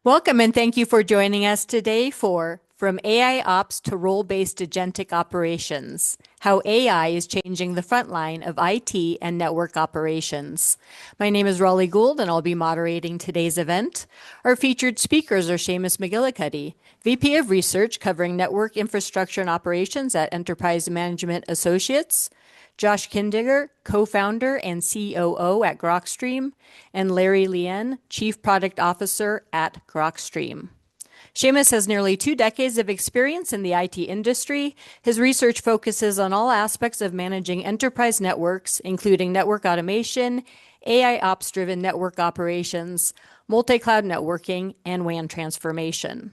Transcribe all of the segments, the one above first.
Welcome and thank you for joining us today for From AIOps to Role-Based Agentic Operations, How AI is Changing the Frontline of IT and Network Operations. My name is Raleigh Gould and I'll be moderating today's event. Our featured speakers are Seamus McGillicuddy, VP of Research covering Network Infrastructure and Operations at Enterprise Management Associates, Josh Kindiger, co-founder and COO at Grokstream, and Larry Lien, Chief Product Officer at Grokstream. Seamus has nearly 2 decades of experience in the IT industry. His research focuses on all aspects of managing enterprise networks, including network automation, AI ops-driven network operations, multi-cloud networking, and WAN transformation.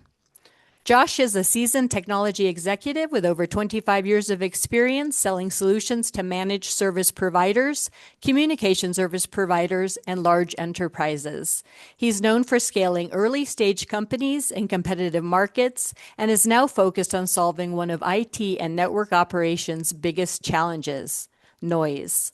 Josh is a seasoned technology executive with over 25 years of experience selling solutions to managed service providers, communication service providers, and large enterprises. He's known for scaling early-stage companies in competitive markets and is now focused on solving one of IT and network operations' biggest challenges: noise.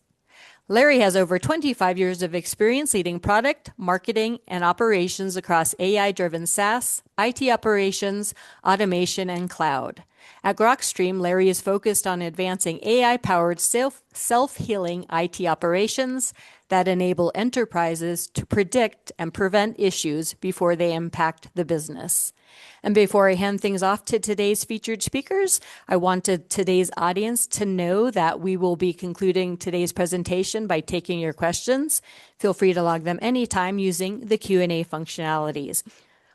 Larry has over 25 years of experience leading product, marketing, and operations across AI-driven SaaS, IT operations, automation, and cloud. At Grokstream, Larry is focused on advancing AI-powered self-healing IT operations that enable enterprises to predict and prevent issues before they impact the business. And before I hand things off to today's featured speakers, I wanted today's audience to know that we will be concluding today's presentation by taking your questions. Feel free to log them anytime using the Q&A functionalities.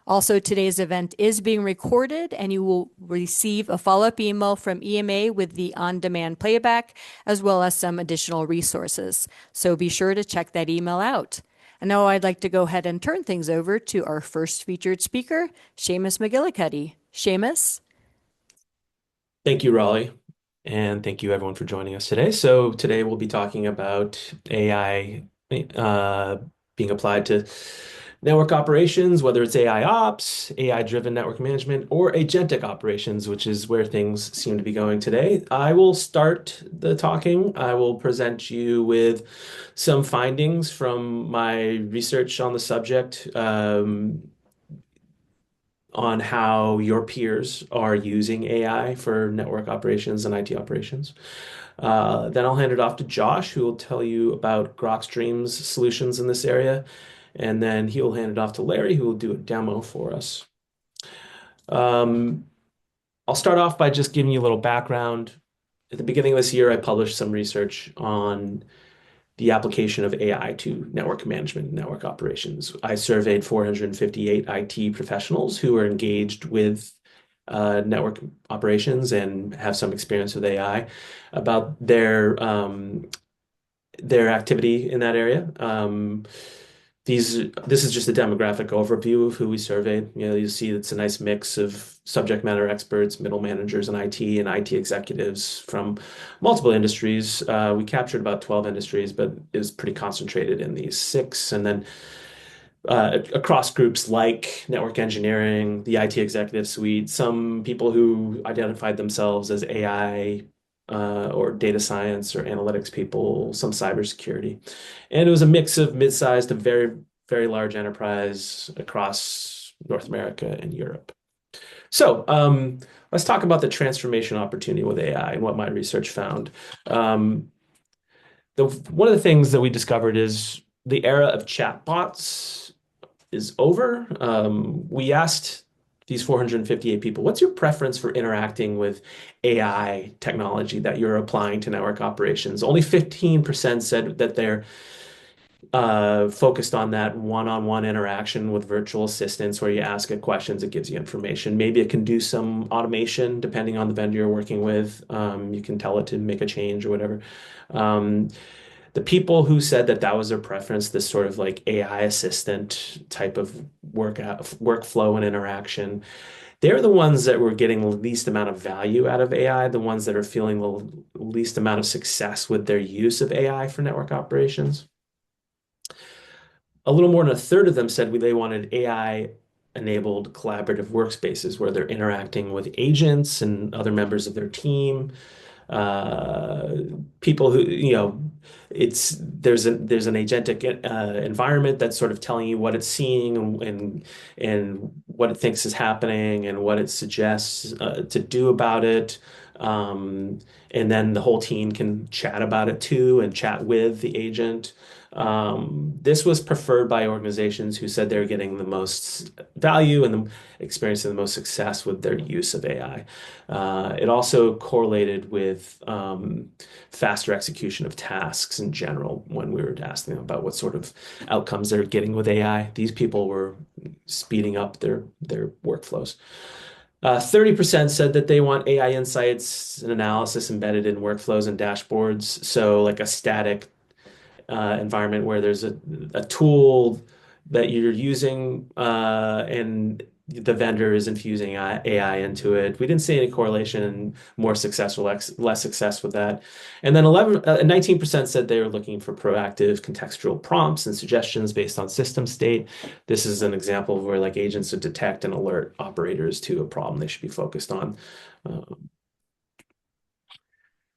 Also, today's event is being recorded and you will receive a follow-up email from EMA with the on-demand playback, as well as some additional resources. So be sure to check that email out. And now I'd like to go ahead and turn things over to our first featured speaker, Seamus McGillicuddy. Seamus? Thank you, Raleigh, and thank you everyone for joining us today. So today we'll be talking about AI being applied to network operations, whether it's AI ops, AI-driven network management, or agentic operations, which is where things seem to be going today. I will start the talking. I will present you with some findings from my research on the subject, on how your peers are using AI for network operations and IT operations. Then I'll hand it off to Josh, who will tell you about Grokstream's solutions in this area. And then he'll hand it off to Larry, who will do a demo for us. I'll start off by just giving you a little background. At the beginning of this year, I published some research on the application of AI to network management and network operations. I surveyed 458 IT professionals who are engaged with network operations and have some experience with AI about their activity in that area. This is just a demographic overview of who we surveyed. You see it's a nice mix of subject matter experts, middle managers in IT, and IT executives from multiple industries. We captured about 12 industries, but it was pretty concentrated in these six. And then across groups like network engineering, the IT executive suite, some people who identified themselves as AI or data science or analytics people, some cybersecurity. And it was a mix of mid-sized to very, very large enterprise across North America and Europe. So let's talk about the transformation opportunity with AI and what my research found. One of the things that we discovered is the era of chatbots is over. We asked these 458 people, what's your preference for interacting with AI technology that you're applying to network operations? Only 15% said that they're focused on that one-on-one interaction with virtual assistants where you ask it questions, it gives you information. Maybe it can do some automation depending on the vendor you're working with. You can tell it to make a change or whatever. The people who said that that was their preference, this sort of like AI assistant type of workflow and interaction, they're the ones that were getting the least amount of value out of AI, the ones that are feeling the least amount of success with their use of AI for network operations. A little more than a third of them said they wanted AI-enabled collaborative workspaces where they're interacting with agents and other members of their team, people who, there's an agentic environment that's sort of telling you what it's seeing and what it thinks is happening and what it suggests to do about it. Um, and then the whole team can chat about it too and chat with the agent. This was preferred by organizations who said they're getting the most value and experiencing the most success with their use of AI. It also correlated with faster execution of tasks in general when we were asking them about what sort of outcomes they're getting with AI. These people were speeding up their workflows. 30% said that they want AI insights and analysis embedded in workflows and dashboards. So, like a static environment where there's a tool that you're using and the vendor is infusing AI into it. We didn't see any correlation, more success or less success with that. And then 19% said they were looking for proactive contextual prompts and suggestions based on system state. This is an example of where like agents would detect and alert operators to a problem they should be focused on. Uh,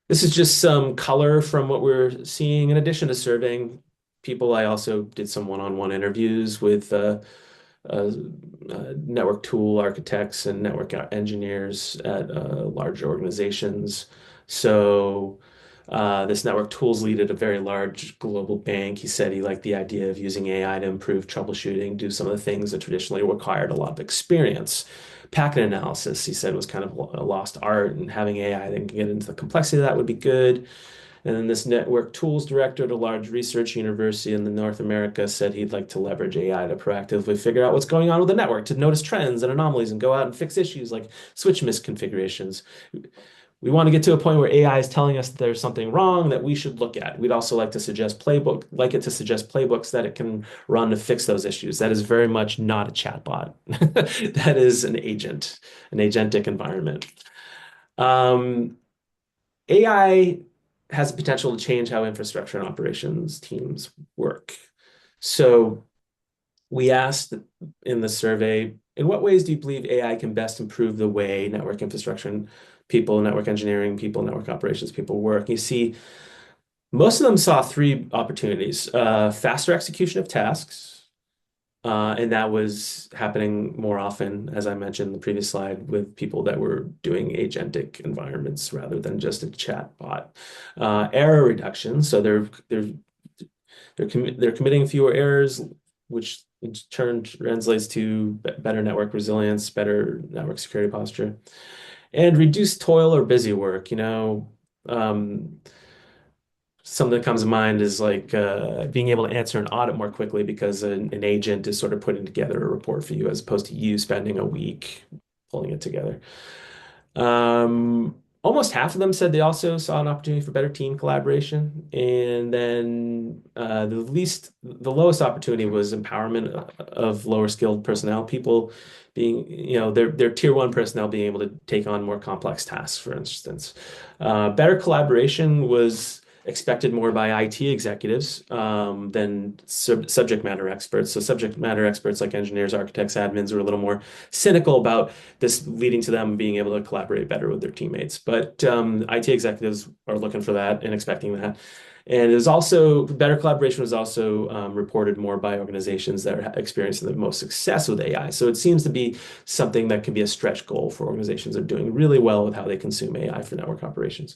this is just some color from what we're seeing. In addition to surveying people, I also did some one-on-one interviews with uh, network tool architects and network engineers at large organizations. So this network tools lead at a very large global bank. He said he liked the idea of using AI to improve troubleshooting, do some of the things that traditionally required a lot of experience. Packet analysis, he said, was kind of a lost art, and having AI that can get into the complexity of that would be good. And then this network tools director at a large research university in the North America said he'd like to leverage AI to proactively figure out what's going on with the network, to notice trends and anomalies and go out and fix issues like switch misconfigurations. We want to get to a point where AI is telling us that there's something wrong that we should look at. We'd also like it to suggest playbooks that it can run to fix those issues. That is very much not a chatbot. That is an agent, an agentic environment. Um, AI has the potential to change how infrastructure and operations teams work. So we asked in the survey, in what ways do you believe AI can best improve the way network infrastructure and people, network engineering people, network operations people work? You see, most of them saw three opportunities: faster execution of tasks, and that was happening more often, as I mentioned in the previous slide, with people that were doing agentic environments rather than just a chat bot. Error reduction, so they're committing fewer errors, which in turn translates to better network resilience, better network security posture, and reduced toil or busy work. Um, Something that comes to mind is like being able to answer an audit more quickly because an agent is sort of putting together a report for you as opposed to you spending a week pulling it together. Almost half of them said they also saw an opportunity for better team collaboration. And then the lowest opportunity was empowerment of lower skilled personnel, people being, their tier one personnel being able to take on more complex tasks, for instance. Better collaboration was expected more by IT executives than subject matter experts. So subject matter experts like engineers, architects, admins were a little more cynical about this, leading to them being able to collaborate better with their teammates. But IT executives are looking for that and expecting that. And it is also better collaboration was also reported more by organizations that are experiencing the most success with AI. So it seems to be something that can be a stretch goal for organizations that are doing really well with how they consume AI for network operations.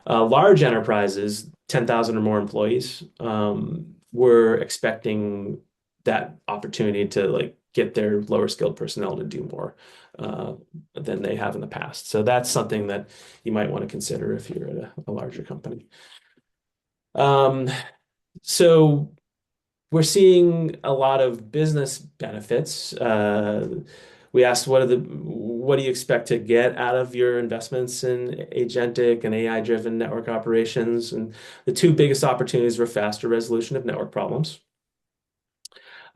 Large enterprises, 10,000 or more employees, were expecting that opportunity to like get their lower skilled personnel to do more than they have in the past. So that's something that you might want to consider if you're at a larger company. Um, so we're seeing a lot of business benefits. We asked what do you expect to get out of your investments in agentic and AI-driven network operations? And the two biggest opportunities were faster resolution of network problems.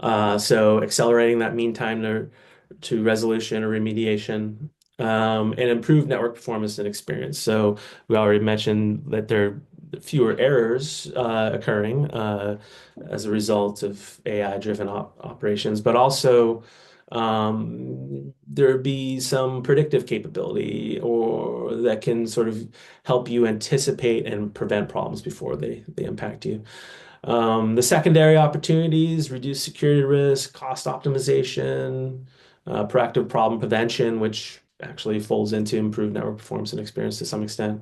So accelerating that mean time to resolution or remediation, and improve network performance and experience. So we already mentioned that there are fewer errors occurring as a result of AI-driven operations, but also There'd be some predictive capability or that can sort of help you anticipate and prevent problems before they impact you. The secondary opportunities, reduce security risk, cost optimization, proactive problem prevention, which actually folds into improved network performance and experience to some extent.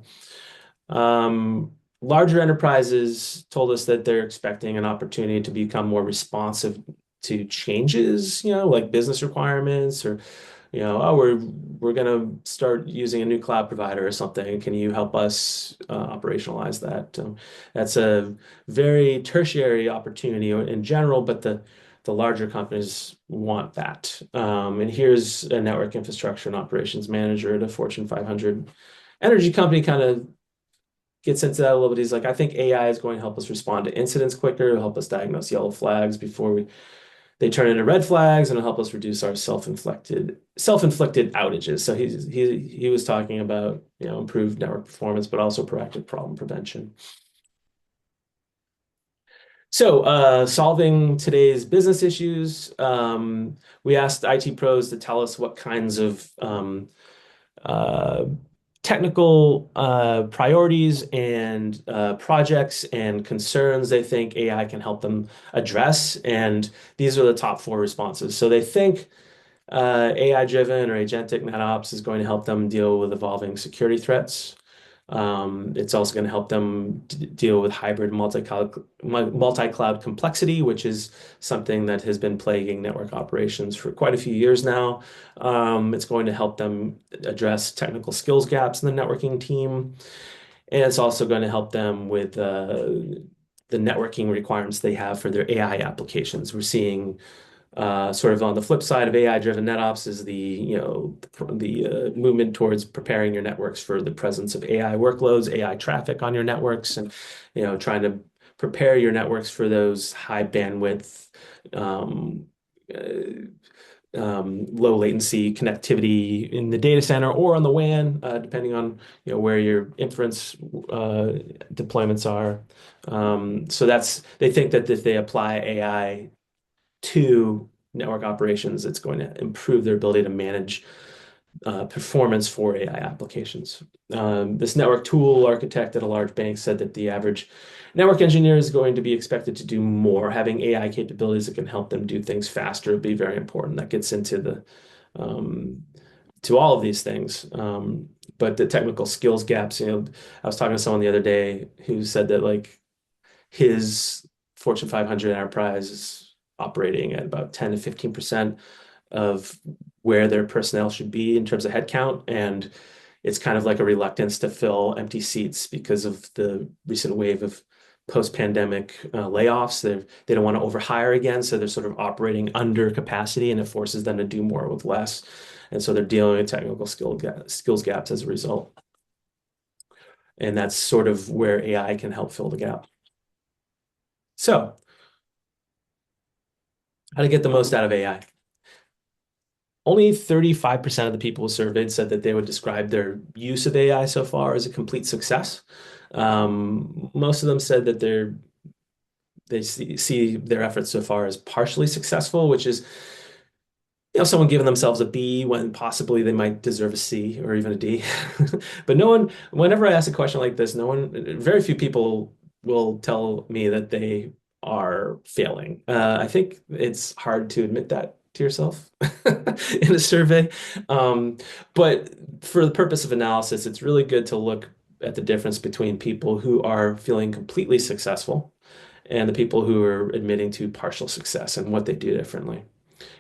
Larger enterprises told us that they're expecting an opportunity to become more responsive to changes, like business requirements or, oh, we're gonna start using a new cloud provider or something. Can you help us operationalize that? That's a very tertiary opportunity in general, but the larger companies want that. And here's a network infrastructure and operations manager at a Fortune 500 energy company kind of gets into that a little bit. He's like, I think AI is going to help us respond to incidents quicker, help us diagnose yellow flags before they turn into red flags, and it'll help us reduce our self-inflicted outages. So he was talking about, improved network performance, but also proactive problem prevention. So, solving today's business issues, we asked IT pros to tell us what kinds of uh, technical priorities and projects and concerns they think AI can help them address. And these are the top four responses. So they think AI-driven or agentic NetOps is going to help them deal with evolving security threats. It's also going to help them deal with hybrid multi-cloud complexity, which is something that has been plaguing network operations for quite a few years now. It's going to help them address technical skills gaps in the networking team. And it's also going to help them with the networking requirements they have for their AI applications. We're seeing sort of on the flip side of AI-driven NetOps is the movement towards preparing your networks for the presence of AI workloads, AI traffic on your networks, and trying to prepare your networks for those high bandwidth, um, low latency connectivity in the data center or on the WAN, depending on where your inference deployments are. So they think that if they apply AI to network operations, it's going to improve their ability to manage performance for AI applications. This network tool architect at a large bank said that the average network engineer is going to be expected to do more. Having AI capabilities that can help them do things faster would be very important. That gets into to all of these things. But the technical skills gaps, I was talking to someone the other day who said that like his Fortune 500 enterprise is operating at about 10 to 15% of where their personnel should be in terms of headcount. And it's kind of like a reluctance to fill empty seats because of the recent wave of post-pandemic layoffs. They don't want to overhire again. So they're sort of operating under capacity and it forces them to do more with less. And so they're dealing with technical skills gaps as a result. And that's sort of where AI can help fill the gap. So, how to get the most out of AI? Only 35% of the people surveyed said that they would describe their use of AI so far as a complete success. Most of them said that they see their efforts so far as partially successful, which is someone giving themselves a B when possibly they might deserve a C or even a D. But no one, whenever I ask a question like this, very few people will tell me that they are failing. I think it's hard to admit that to yourself in a survey. But for the purpose of analysis, it's really good to look at the difference between people who are feeling completely successful and the people who are admitting to partial success and what they do differently.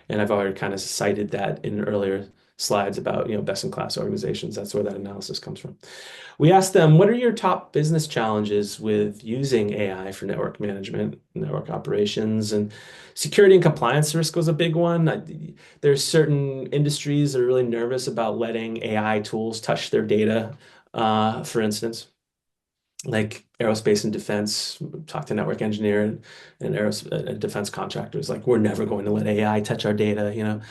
And I've already kind of cited that in earlier slides about, best-in-class organizations. That's where that analysis comes from. We asked them, what are your top business challenges with using AI for network management, network operations, and security and compliance risk was a big one. There's certain industries that are really nervous about letting AI tools touch their data, for instance like aerospace and defense, talk to network engineer and aerospace defense contractors, like we're never going to let AI touch our data.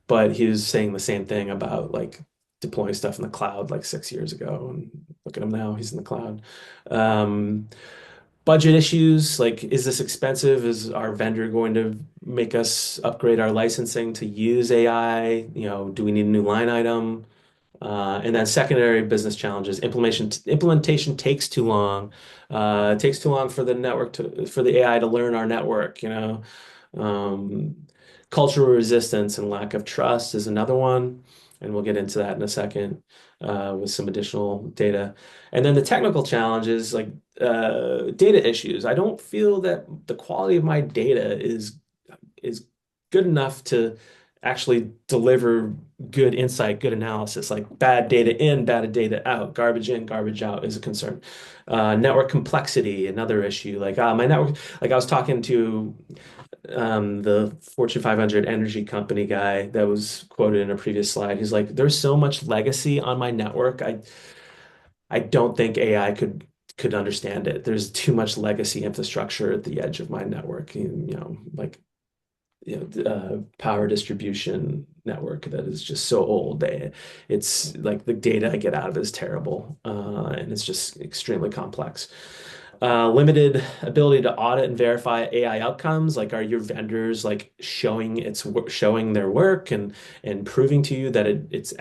But he was saying the same thing about like deploying stuff in the cloud like 6 years ago, and look at him now, he's in the cloud. Budget issues, like is this expensive? Is our vendor going to make us upgrade our licensing to use AI? Do we need a new line item? And then secondary business challenges. Implementation takes too long. It takes too long for the AI to learn our network, Um, Cultural resistance and lack of trust is another one, and we'll get into that in a second with some additional data. And then the technical challenges, like data issues. I don't feel that the quality of my data is good enough to actually deliver good insight, good analysis. Like bad data in, bad data out, garbage in, garbage out is a concern. Network complexity, another issue. Like my network, like I was talking to the Fortune 500 energy company guy that was quoted in a previous slide. He's like, there's so much legacy on my network. I don't think AI could understand it. There's too much legacy infrastructure at the edge of my network. Like power distribution network that is just so old. It's like the data I get out of it is terrible, and it's just extremely complex. Limited ability to audit and verify AI outcomes. Like, are your vendors like showing their work and proving to you that it's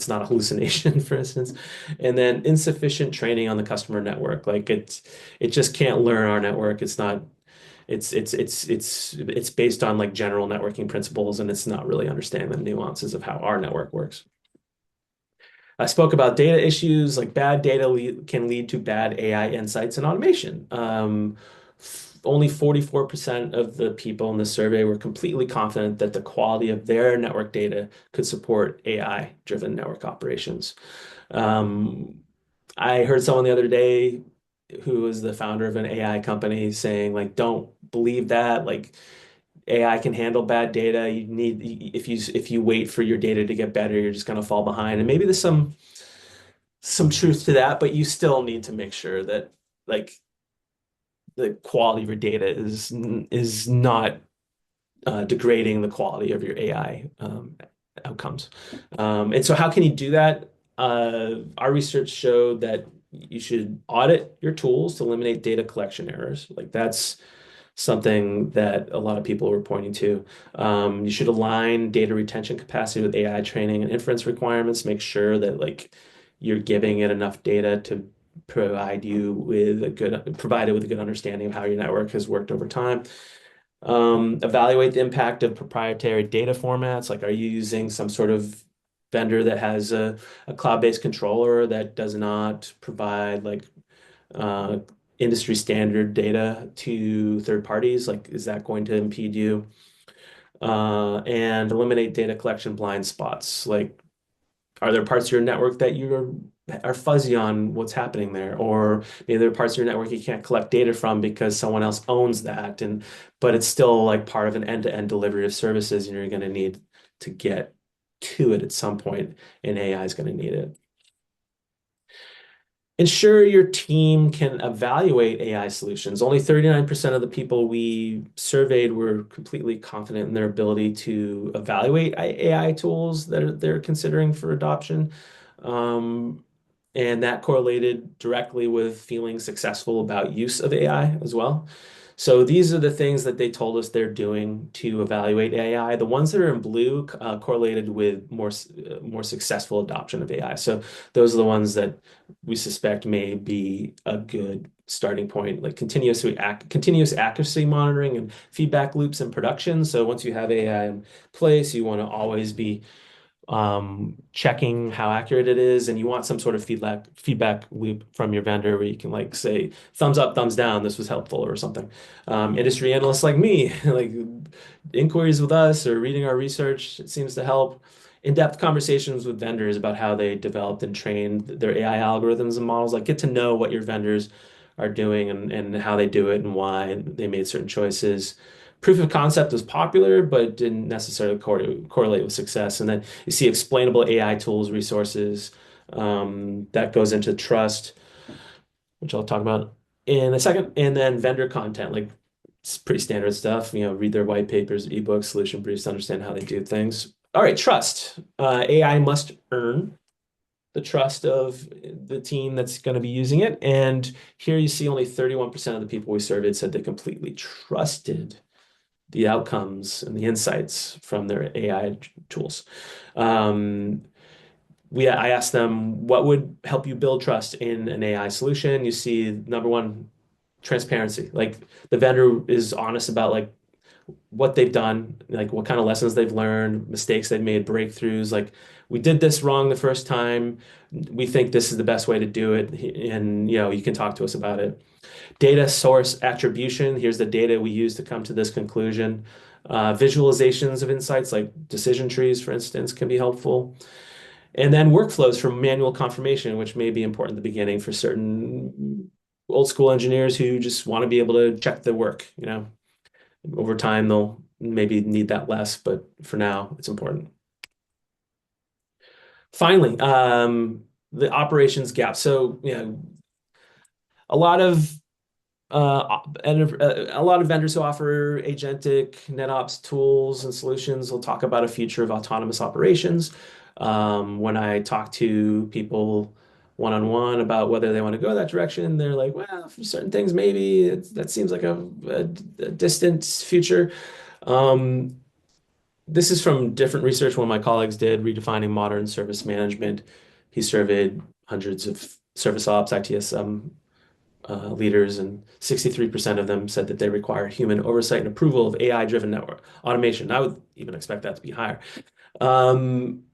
not a hallucination, for instance? And then insufficient training on the customer network. Like it just can't learn our network. It's based on like general networking principles, and it's not really understanding the nuances of how our network works. I spoke about data issues, like bad data can lead to bad AI insights and automation. Only 44% of the people in the survey were completely confident that the quality of their network data could support AI-driven network operations. Um, I heard someone the other day who was the founder of an AI company saying, like, don't believe that. Like, AI can handle bad data. If you wait for your data to get better, you're just going to fall behind. And maybe there's some truth to that, but you still need to make sure that like the quality of your data is not degrading the quality of your AI outcomes. And so, how can you do that? Our research showed that you should audit your tools to eliminate data collection errors. Like that's something that a lot of people were pointing to. You should align data retention capacity with AI training and inference requirements. Make sure that like you're giving it enough data to provide it with a good understanding of how your network has worked over time. Evaluate the impact of proprietary data formats. Like, are you using some sort of vendor that has a cloud-based controller that does not provide like uh, industry standard data to third parties? Like, is that going to impede you? And eliminate data collection blind spots. Like, are there parts of your network that are fuzzy on what's happening there? Or maybe there are parts of your network you can't collect data from because someone else owns that, but it's still like part of an end-to-end delivery of services, and you're going to need to get to it at some point, and AI is going to need it. Ensure your team can evaluate AI solutions. Only 39% of the people we surveyed were completely confident in their ability to evaluate AI tools that they're considering for adoption. Um, and that correlated directly with feeling successful about use of AI as well. So these are the things that they told us they're doing to evaluate AI. The ones that are in blue correlated with more successful adoption of AI. So those are the ones that we suspect may be a good starting point, like continuous accuracy monitoring and feedback loops in production. So once you have AI in place, you want to always be checking how accurate it is, and you want some sort of feedback loop from your vendor where you can like say thumbs up, thumbs down, this was helpful or something. Industry analysts like me, like inquiries with us or reading our research, it seems to help. In-depth conversations with vendors about how they developed and trained their AI algorithms and models, like get to know what your vendors are doing and how they do it and why they made certain choices. Proof of concept was popular, but didn't necessarily correlate with success. And then you see explainable AI tools, resources, that goes into trust, which I'll talk about in a second. And then vendor content, like it's pretty standard stuff, read their white papers, ebooks, solution briefs to understand how they do things. All right, trust. AI must earn the trust of the team that's going to be using it. And here you see only 31% of the people we surveyed said they completely trusted the outcomes and the insights from their AI tools. Um, I asked them what would help you build trust in an AI solution. You see, number one, transparency. Like the vendor is honest about like what they've done, like what kind of lessons they've learned, mistakes they've made, breakthroughs. Like we did this wrong the first time. We think this is the best way to do it, and you can talk to us about it. Data source attribution. Here's the data we use to come to this conclusion. Visualizations of insights, like decision trees, for instance, can be helpful. And then workflows for manual confirmation, which may be important at the beginning for certain old school engineers who just want to be able to check the work. Over time, they'll maybe need that less, but for now, it's important. Finally, the operations gap. So, a lot of a lot of vendors who offer agentic NetOps tools and solutions will talk about a future of autonomous operations. When I talk to people one-on-one about whether they want to go that direction, they're like, well, for certain things, maybe that seems like a distant future. Um, this is from different research one of my colleagues did, redefining modern service management. He surveyed hundreds of service ops, ITSM leaders, and 63% of them said that they require human oversight and approval of AI-driven network automation. I would even expect that to be higher.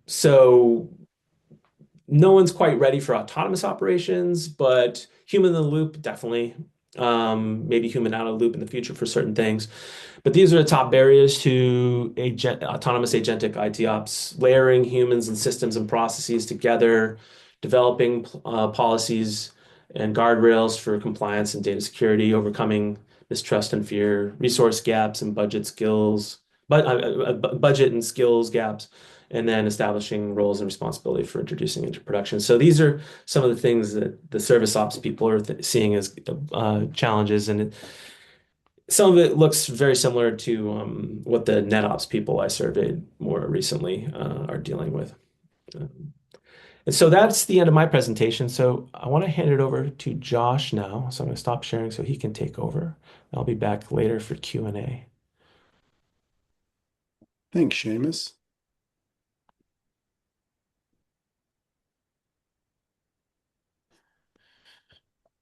So no one's quite ready for autonomous operations, but human in the loop, definitely. Maybe human out of the loop in the future for certain things. But these are the top barriers to autonomous agentic IT ops, layering humans and systems and processes together, developing policies and guardrails for compliance and data security, overcoming mistrust and fear, resource gaps and budget and skills gaps, and then establishing roles and responsibility for introducing into production. So these are some of the things that the service ops people are seeing as challenges, and some of it looks very similar to what the NetOps people I surveyed more recently are dealing with. And so that's the end of my presentation. So I want to hand it over to Josh now. So I'm going to stop sharing so he can take over. I'll be back later for Q&A. Thanks, Seamus.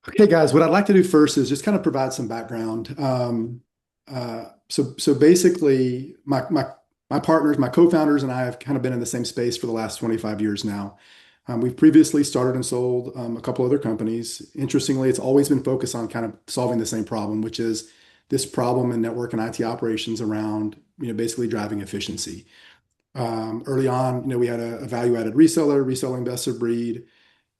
Okay, guys, what I'd like to do first is just kind of provide some background. So basically, my partners, my co-founders, and I have kind of been in the same space for the last 25 years now. We've previously started and sold a couple other companies. Interestingly, it's always been focused on kind of solving the same problem, which is this problem in network and IT operations around, basically driving efficiency. Early on, we had a value-added reseller, reselling best of breed,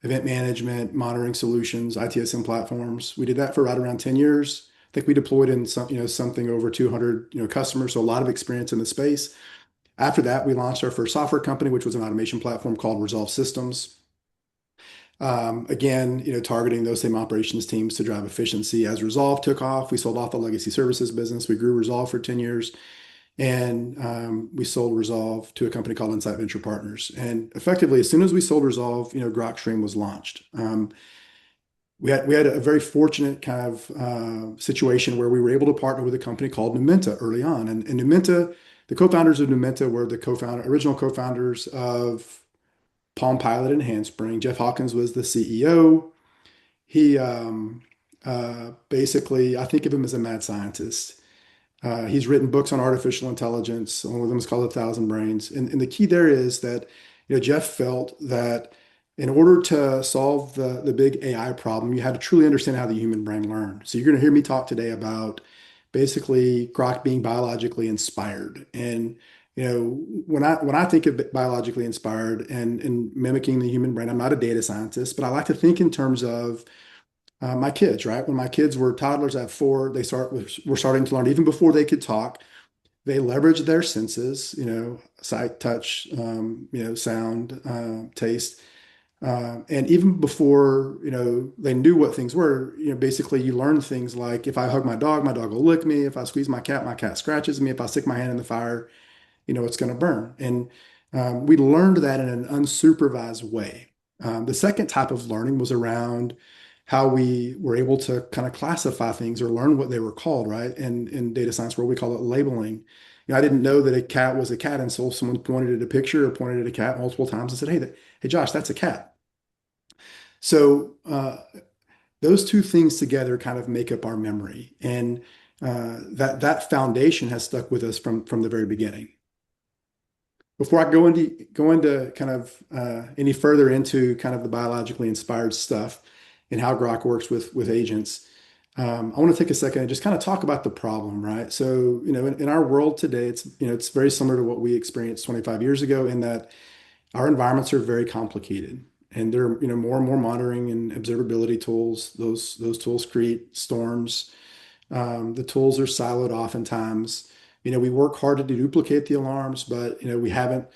event management, monitoring solutions, ITSM platforms. We did that for right around 10 years. I think we deployed in something over 200, customers, so a lot of experience in the space. After that, we launched our first software company, which was an automation platform called Resolve Systems. Again, targeting those same operations teams to drive efficiency. As Resolve took off, we sold off the legacy services business. We grew Resolve for 10 years. And we sold Resolve to a company called Insight Venture Partners. And effectively, as soon as we sold Resolve, Grokstream was launched. We had a very fortunate kind of situation where we were able to partner with a company called Numenta early on. And Numenta, the co-founders of Numenta were the original co-founders of Palm Pilot and Handspring. Jeff Hawkins was the CEO. He basically, I think of him as a mad scientist. He's written books on artificial intelligence. One of them is called A Thousand Brains. And the key there is that Jeff felt that in order to solve the big AI problem, you had to truly understand how the human brain learned. So you're going to hear me talk today about basically Grok being biologically inspired. And when I think of biologically inspired and mimicking the human brain, I'm not a data scientist, but I like to think in terms of my kids, right? When my kids were toddlers at 4, were starting to learn even before they could talk. They leveraged their senses, sight, touch, sound, taste. And even before, they knew what things were, basically you learn things like if I hug my dog will lick me. If I squeeze my cat scratches me. If I stick my hand in the fire, it's going to burn. And we learned that in an unsupervised way. The second type of learning was around how we were able to kind of classify things or learn what they were called, right? And in data science world, we call it labeling. I didn't know that a cat was a cat until someone pointed at a picture or pointed at a cat multiple times and said, hey, Josh, that's a cat. So those two things together kind of make up our memory, and that foundation has stuck with us from the very beginning. Before I go into kind of any further into kind of the biologically inspired stuff and how Grok works with agents, I want to take a second and just kind of talk about the problem, right? So, in our world today, it's very similar to what we experienced 25 years ago in that our environments are very complicated, and there are, more and more monitoring and observability tools. Those tools create storms. The tools are siloed oftentimes. We work hard to duplicate the alarms, but we haven't.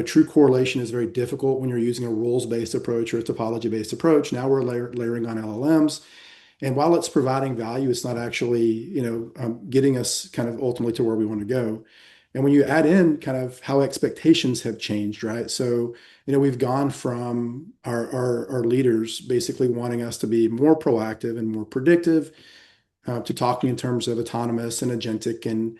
True correlation is very difficult when you're using a rules-based approach or a topology-based approach. Now we're layering on LLMs, and while it's providing value, it's not actually getting us kind of ultimately to where we want to go. And when you add in kind of how expectations have changed, right? So we've gone from our leaders basically wanting us to be more proactive and more predictive to talking in terms of autonomous and agentic and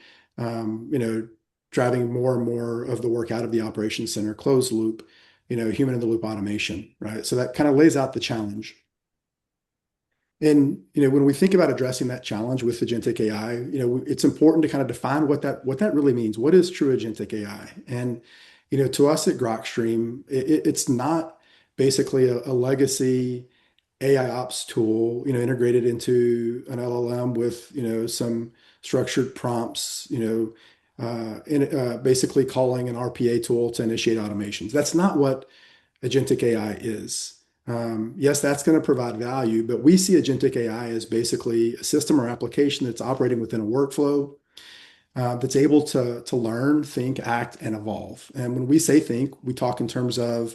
driving more and more of the work out of the operations center, closed loop, human in the loop automation, right? So that kind of lays out the challenge. And when we think about addressing that challenge with agentic AI, it's important to kind of define what that really means. What is true agentic AI? And to us at Grokstream, it's not basically a legacy AIOps tool, integrated into an LLM with, some structured prompts, basically calling an RPA tool to initiate automations. That's not what agentic AI is. Yes, that's going to provide value, but we see agentic AI as basically a system or application that's operating within a workflow that's able to learn, think, act, and evolve. And when we say think, we talk in terms of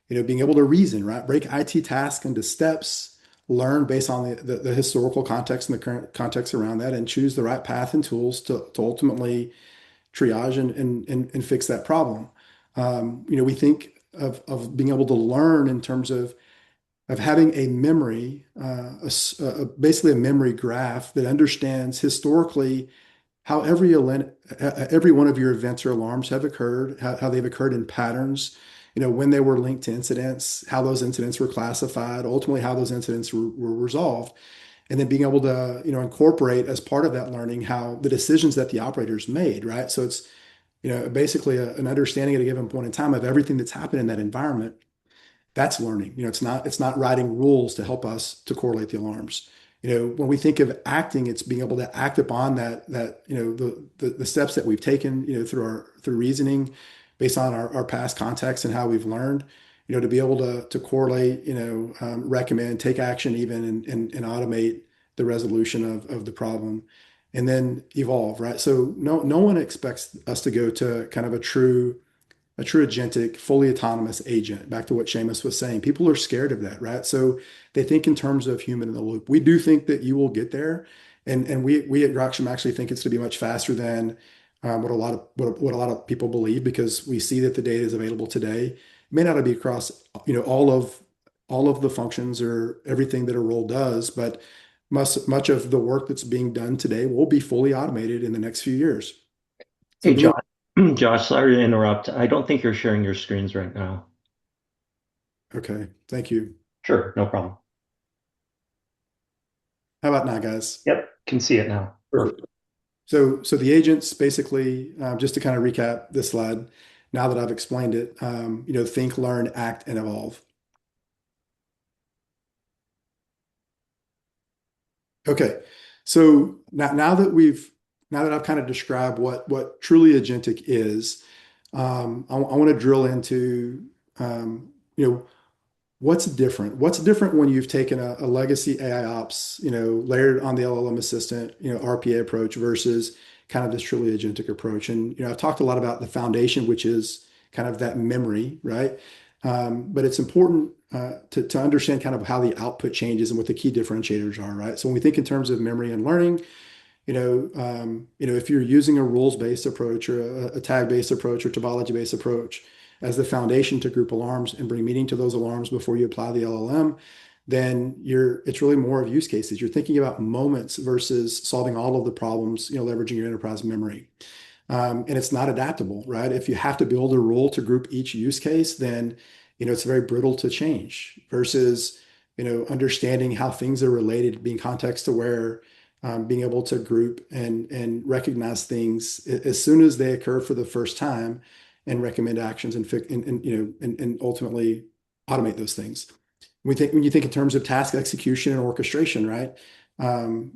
being able to reason, right? Break IT tasks into steps, learn based on the historical context and the current context around that, and choose the right path and tools to ultimately triage and fix that problem. We think of being able to learn in terms of having a memory, basically a memory graph that understands historically how every one of your events or alarms have occurred, how they've occurred in patterns, when they were linked to incidents, how those incidents were classified, ultimately how those incidents were resolved, and then being able to, incorporate as part of that learning how the decisions that the operators made, right? So it's, basically an understanding at a given point in time of everything that's happened in that environment. That's learning. It's not writing rules to help us to correlate the alarms. When we think of acting, it's being able to act upon the steps that we've taken, through reasoning based on our past context and how we've learned, to be able to correlate, recommend, take action even and automate the resolution of the problem and then evolve, right? So no one expects us to go to kind of a true agentic, fully autonomous agent. Back to what Seamus was saying, people are scared of that, right? So they think in terms of human in the loop. We do think that you will get there, and we at Grokstream actually think it's to be much faster than what a lot of people believe because we see that the data is available today. It may not be across all of the functions or everything that a role does, but much of the work that's being done today will be fully automated in the next few years. So Hey, Josh. Josh, sorry to interrupt. I don't think you're sharing your screens right now. Okay, thank you. Sure, no problem. How about now, guys? Yep, can see it now. Perfect. So the agents basically, just to kind of recap this slide, now that I've explained it, think, learn, act, and evolve. Okay, so now that I've kind of described what truly agentic is, I want to drill into, what's different. What's different when you've taken a legacy AIOps, layered on the LLM assistant, RPA approach versus kind of this truly agentic approach. And I've talked a lot about the foundation, which is kind of that memory, right? But it's important to understand kind of how the output changes and what the key differentiators are, right? So when we think in terms of memory and learning, if you're using a rules-based approach or a tag-based approach or topology-based approach, as the foundation to group alarms and bring meaning to those alarms before you apply the LLM, then it's really more of use cases. You're thinking about moments versus solving all of the problems, leveraging your enterprise memory. And it's not adaptable, right? If you have to build a rule to group each use case, then it's very brittle to change versus understanding how things are related, being context aware, being able to group and recognize things as soon as they occur for the first time, and recommend actions and ultimately automate those things. When you think in terms of task execution and orchestration, right?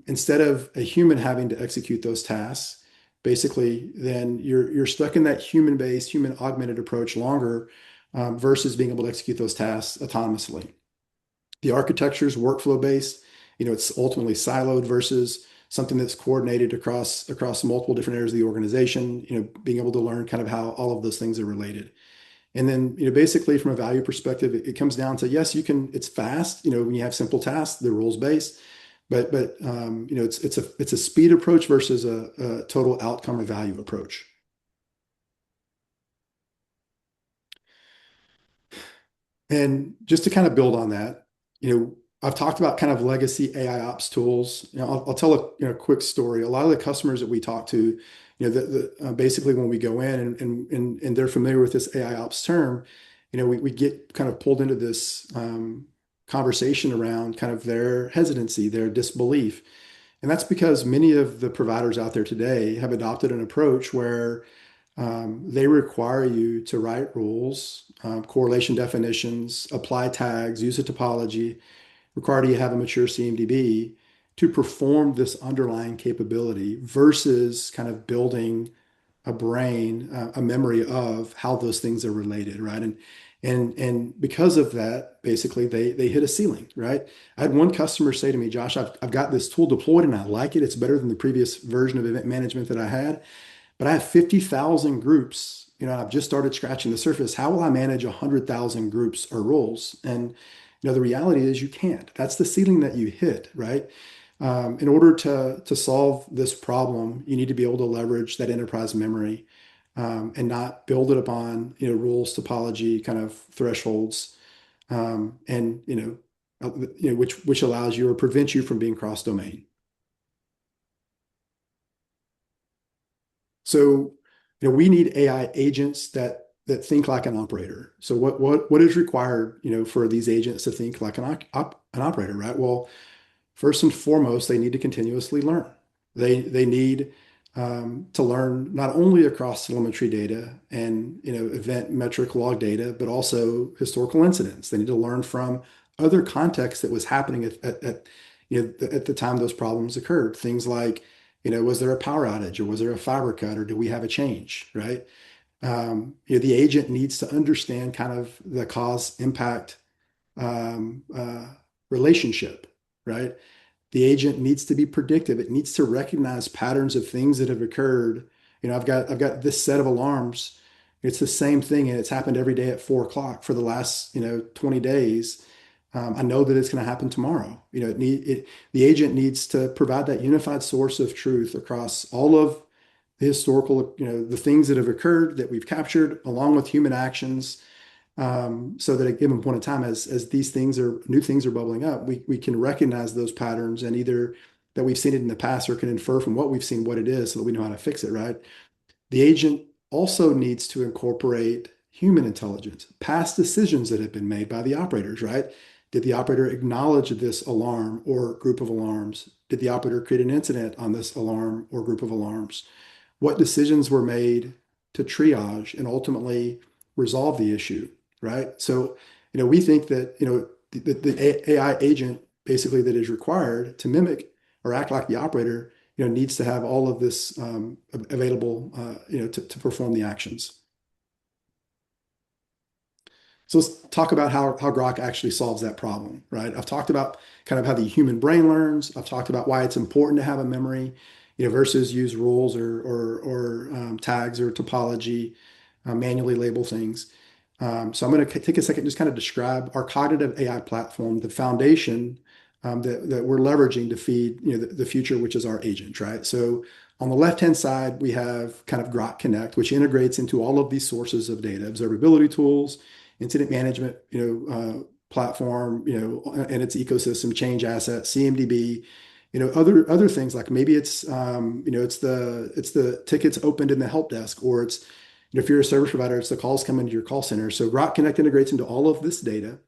Instead of a human having to execute those tasks, basically, then you're stuck in that human-based, human-augmented approach longer versus being able to execute those tasks autonomously. The architecture is workflow-based. It's ultimately siloed versus something that's coordinated across multiple different areas of the organization, being able to learn kind of how all of those things are related. And then, basically from a value perspective, it comes down to, yes, it's fast, when you have simple tasks, they're rules-based, but it's a speed approach versus a total outcome or value approach. And just to kind of build on that, I've talked about kind of legacy AIOps tools. I'll tell a quick story. A lot of the customers that we talk to, basically when we go in and they're familiar with this AIOps term, we get kind of pulled into this conversation around kind of their hesitancy, their disbelief. And that's because many of the providers out there today have adopted an approach where they require you to write rules, correlation definitions, apply tags, use a topology, require you to have a mature CMDB to perform this underlying capability versus kind of building a brain, a memory of how those things are related, right? And because of that, basically they hit a ceiling, right? I had one customer say to me, Josh, I've got this tool deployed and I like it. It's better than the previous version of event management that I had, but I have 50,000 groups. I've just started scratching the surface. How will I manage 100,000 groups or roles? And the reality is you can't. That's the ceiling that you hit, right? In order to solve this problem, you need to be able to leverage that enterprise memory and not build it upon rules, topology, kind of thresholds, and which allows you or prevents you from being cross-domain. So we need AI agents that think like an operator. So what is required for these agents to think like an operator, right? Well, first and foremost, they need to continuously learn. They need to learn not only across telemetry data and event metric log data, but also historical incidents. They need to learn from other contexts that was happening at the time those problems occurred. Things like was there a power outage or was there a fiber cut or do we have a change, right? The agent needs to understand kind of the cause impact relationship, right? The agent needs to be predictive. It needs to recognize patterns of things that have occurred. I've got this set of alarms. It's the same thing, and it's happened every day at 4 o'clock for the last 20 days. I know that it's going to happen tomorrow. The agent needs to provide that unified source of truth across all of the historical, the things that have occurred that we've captured, along with human actions. So that at a given point in time, as these things new things are bubbling up, we can recognize those patterns and either that we've seen it in the past or can infer from what we've seen what it is so that we know how to fix it, right? The agent also needs to incorporate human intelligence, past decisions that have been made by the operators, right? Did the operator acknowledge this alarm or group of alarms? Did the operator create an incident on this alarm or group of alarms? What decisions were made to triage and ultimately resolve the issue, right? So, we think that, the AI agent basically that is required to mimic or act like the operator, needs to have all of this available, to perform the actions. So let's talk about how Grok actually solves that problem, right? I've talked about kind of how the human brain learns. I've talked about why it's important to have a memory, versus use rules or tags or topology, manually label things. So I'm going to take a second, just kind of describe our cognitive AI platform, the foundation that we're leveraging to feed the future, which is our agent, right? So On the left-hand side, we have kind of Grok Connect, which integrates into all of these sources of data, observability tools, incident management, platform, and its ecosystem, change assets, CMDB, other things like maybe it's the tickets opened in the help desk, or it's, if you're a service provider, it's the calls coming to your call center. So Grok Connect integrates into all of this data.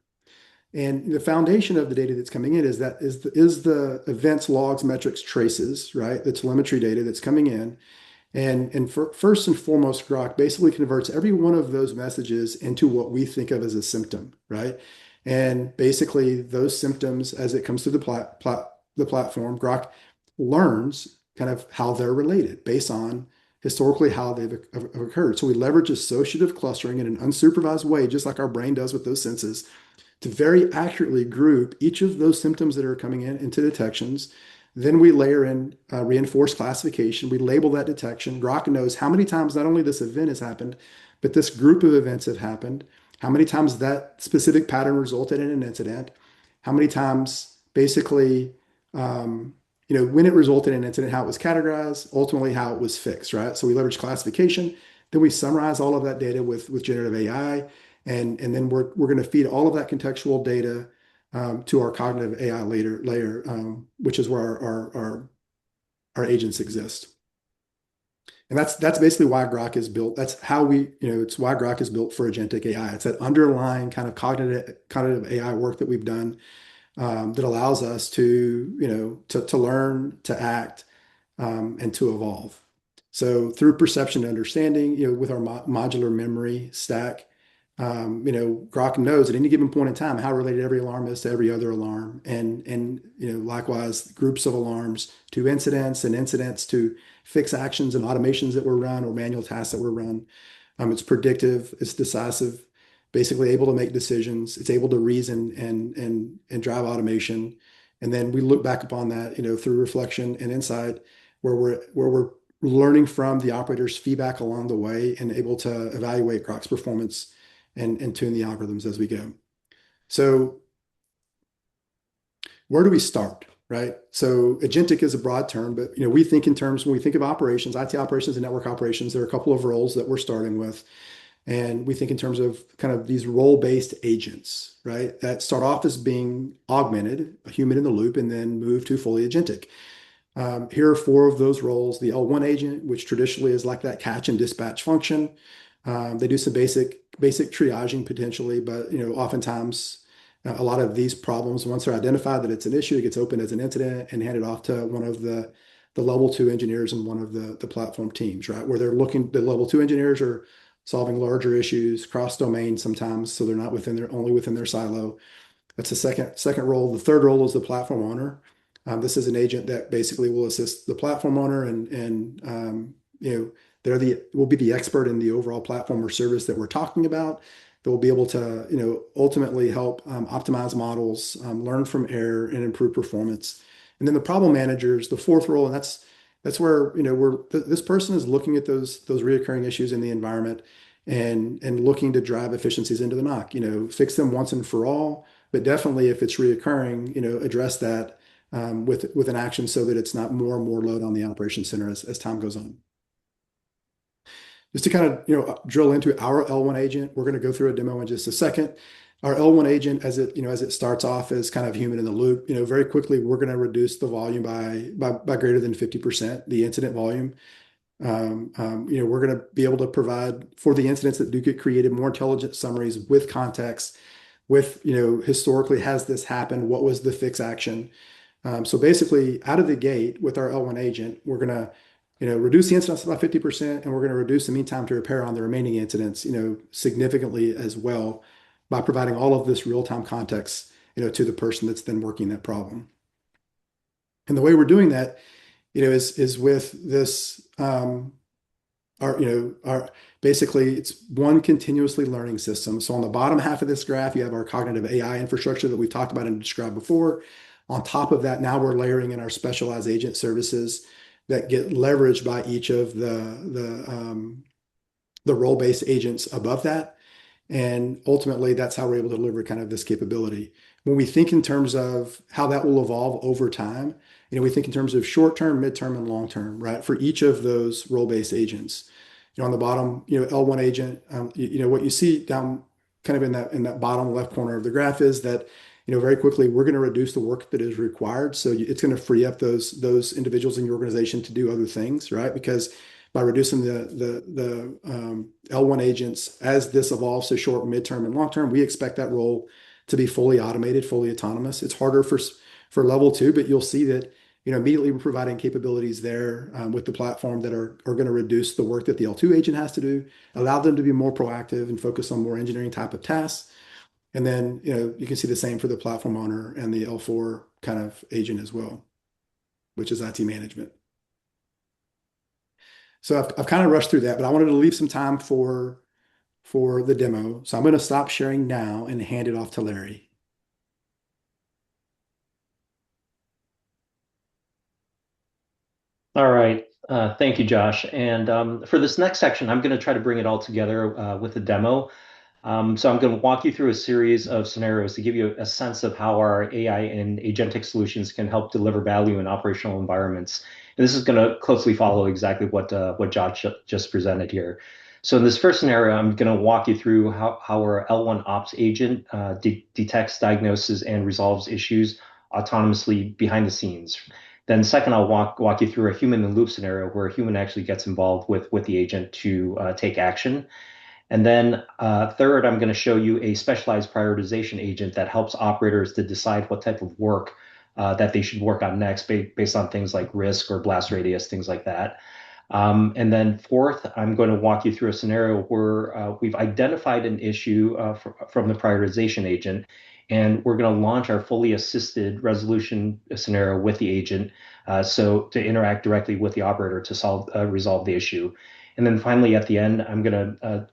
And the foundation of the data that's coming in is the events, logs, metrics, traces, right? The telemetry data that's coming in. And first and foremost, Grok basically converts every one of those messages into what we think of as a symptom, right? And basically, those symptoms, as it comes through the platform, Grok learns kind of how they're related based on historically how they've occurred. So we leverage associative clustering in an unsupervised way, just like our brain does with those senses, to very accurately group each of those symptoms that are coming in into detections. Then we layer in reinforced classification. We label that detection. Grok knows how many times not only this event has happened, but this group of events have happened, how many times that specific pattern resulted in an incident, how many times basically, when it resulted in an incident, how it was categorized, ultimately how it was fixed, right? So we leverage classification. Then we summarize all of that data with generative AI. And then we're going to feed all of that contextual data to our cognitive AI layer, which is where our agents exist. And that's basically why Grok is built. That's how it's why Grok is built for agentic AI. It's that underlying kind of cognitive AI work that we've done that allows us to learn, to act, and to evolve. So through perception and understanding, with our modular memory stack, Grok knows at any given point in time how related every alarm is to every other alarm, and likewise groups of alarms to incidents, and incidents to fix actions and automations that were run or manual tasks that were run. It's predictive, it's decisive, basically able to make decisions. It's able to reason and drive automation. And then we look back upon that, through reflection and insight, where we're learning from the operator's feedback along the way and able to evaluate Grok's performance and tune the algorithms as we go. So where do we start, right? So agentic is a broad term, but we think in terms, when we think of operations, IT operations and network operations, there are a couple of roles that we're starting with. And we think in terms of kind of these role-based agents, right? That start off as being augmented, a human in the loop, and then move to fully agentic. Here are four of those roles. The L1 agent, which traditionally is like that catch and dispatch function. They do some basic triaging potentially, but oftentimes a lot of these problems, once they're identified that it's an issue, it gets opened as an incident and handed off to one of the level 2 engineers in one of the platform teams, right? Where the level 2 engineers are solving larger issues, cross domain sometimes, so they're not only within their silo. That's the second role. The third role is the platform owner. This is an agent that basically will assist the platform owner and will be the expert in the overall platform or service that we're talking about. That will be able to, ultimately help optimize models, learn from error, and improve performance. And then the problem managers, the fourth role, and that's where this person is looking at those reoccurring issues in the environment and looking to drive efficiencies into the NOC. Fix them once and for all, but definitely if it's reoccurring, address that with an action so that it's not more and more load on the operations center as time goes on. Just to kind of drill into our L1 agent, we're going to go through a demo in just a second. Our L1 agent, as it starts off as kind of human in the loop, very quickly we're going to reduce the volume by greater than 50%, the incident volume. We're going to be able to provide for the incidents that do get created more intelligent summaries with context, with historically has this happened? What was the fix action? So basically, out of the gate with our L1 agent, we're going to reduce the incidents by 50%, and we're going to reduce the mean time to repair on the remaining incidents, significantly as well, by providing all of this real-time context, to the person that's then working that problem. And the way we're doing that, is with this, basically it's one continuously learning system. So on the bottom half of this graph, you have our cognitive AI infrastructure that we've talked about and described before. On top of that, now we're layering in our specialized agent services that get leveraged by each of the role-based agents above that. And ultimately, that's how we're able to deliver kind of this capability. when we think in terms of how that will evolve over time, we think in terms of short term, midterm, and long term, right? For each of those role-based agents. On the bottom, L1 agent, what you see down kind of in that bottom left corner of the graph is that, very quickly we're going to reduce the work that is required. So it's going to free up those individuals in your organization to do other things, right? Because by reducing the L1 agents, as this evolves to short, midterm, and long term, we expect that role to be fully automated, fully autonomous. It's harder for level two, but you'll see that immediately we're providing capabilities there with the platform that are going to reduce the work that the L2 agent has to do, allow them to be more proactive and focus on more engineering type of tasks. And then you can see the same for the platform owner and the L4 kind of agent as well, which is IT management. So I've kind of rushed through that, but I wanted to leave some time for the demo. So I'm going to stop sharing now and hand it off to Larry. All right. Thank you, Josh. And for this next section, I'm going to try to bring it all together with a demo. So I'm going to walk you through a series of scenarios to give you a sense of how our AI and agentic solutions can help deliver value in operational environments. And this is going to closely follow exactly what Josh just presented here. So in this first scenario, I'm going to walk you through how our L1 Ops agent detects, diagnoses, and resolves issues autonomously behind the scenes. Then second, I'll walk you through a human in the loop scenario where a human actually gets involved with the agent to take action. And then third, I'm going to show you a specialized prioritization agent that helps operators to decide what type of work that they should work on next based on things like risk or blast radius, things like that. And then fourth, I'm going to walk you through a scenario where we've identified an issue from the prioritization agent, and we're going to launch our fully assisted resolution scenario with the agent, so to interact directly with the operator to resolve the issue. And then finally, at the end, I'm going to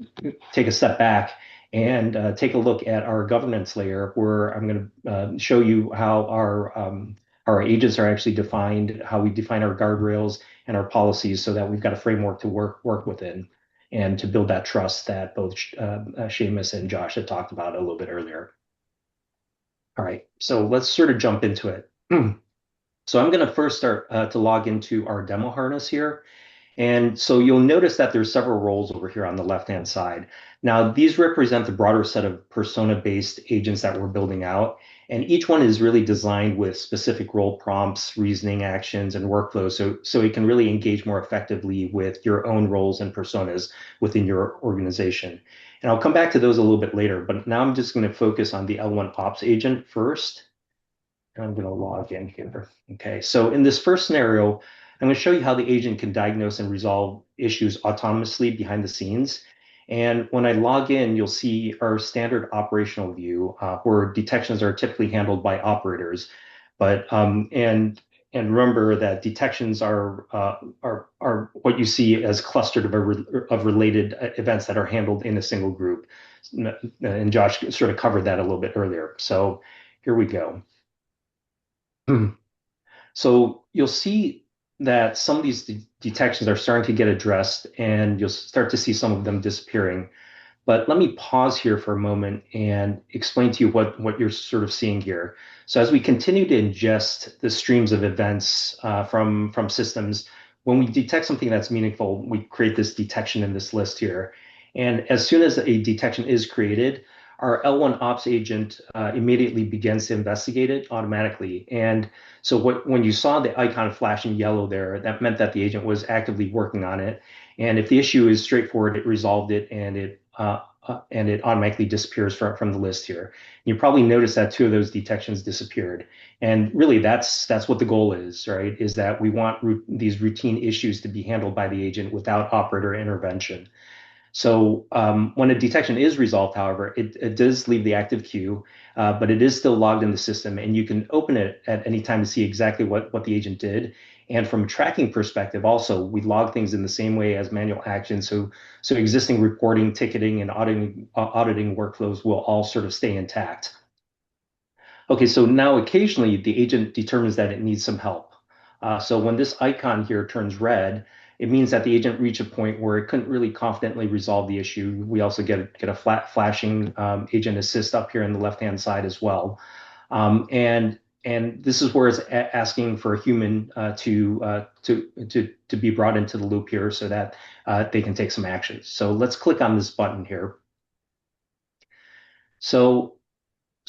take a step back and take a look at our governance layer, where I'm going to show you how our agents are actually defined, how we define our guardrails and our policies, so that we've got a framework to work within and to build that trust that both Seamus and Josh had talked about a little bit earlier. All right, so let's sort of jump into it. So I'm going to first start to log into our demo harness here. And so you'll notice that there's several roles over here on the left-hand side. Now, these represent the broader set of persona-based agents that we're building out. And each one is really designed with specific role prompts, reasoning actions, and workflows, so it can really engage more effectively with your own roles and personas within your organization. And I'll come back to those a little bit later, but now I'm just going to focus on the L1 Ops agent first. And I'm going to log in here. Okay, so in this first scenario, I'm going to show you how the agent can diagnose and resolve issues autonomously behind the scenes. And when I log in, you'll see our standard operational view, where detections are typically handled by operators. But and remember that detections are what you see as clustered of related events that are handled in a single group. And Josh sort of covered that a little bit earlier. So here we go. So you'll see that some of these detections are starting to get addressed, and you'll start to see some of them disappearing. But let me pause here for a moment and explain to you what you're sort of seeing here. So as we continue to ingest the streams of events from systems, when we detect something that's meaningful, we create this detection in this list here. And as soon as a detection is created, our L1 Ops agent immediately begins to investigate it automatically. And so when you saw the icon flashing yellow there, that meant that the agent was actively working on it. And if the issue is straightforward, it resolved it, and it automatically disappears from the list here. You probably noticed that two of those detections disappeared. And really, that's what the goal is, right? Is that we want these routine issues to be handled by the agent without operator intervention. So when a detection is resolved, however, it does leave the active queue, but it is still logged in the system, and you can open it at any time to see exactly what the agent did. And from a tracking perspective, also, we log things in the same way as manual action. So existing reporting, ticketing, and auditing workflows will all sort of stay intact. Okay, so now occasionally the agent determines that it needs some help. So when this icon here turns red, it means that the agent reached a point where it couldn't really confidently resolve the issue. We also get a flashing agent assist up here on the left-hand side as well. And this is where it's asking for a human to be brought into the loop here so that they can take some actions. So let's click on this button here. So